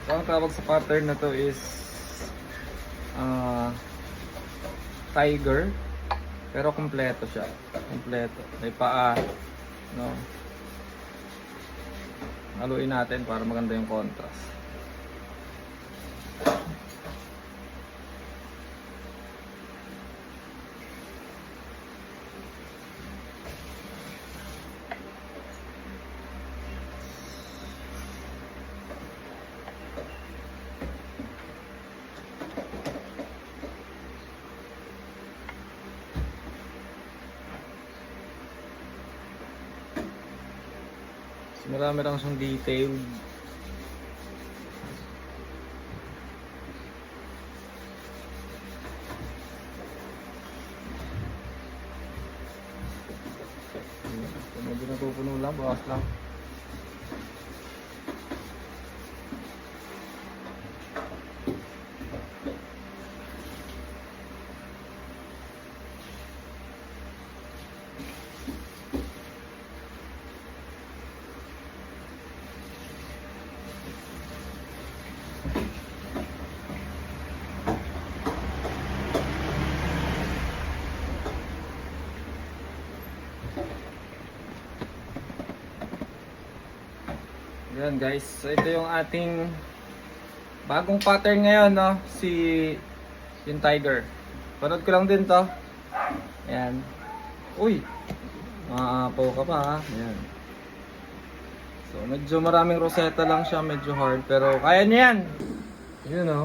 So, ang tawag sa pattern na to is Tiger. Pero kumpleto siya. Kumpleto. May paa. No? Haluin natin para maganda yung contrast. Marami lang siyang detail. Medyo napupuno lang, bawas lang. Yan guys, so ito yung ating bagong pattern ngayon, no? Yung Tiger. Panood ko lang din to. Ayan. Uy! Maapaw ka pa, ha? Ayan. So medyo maraming rosetta lang siya, medyo hard, pero kaya niya yan. Yun, no?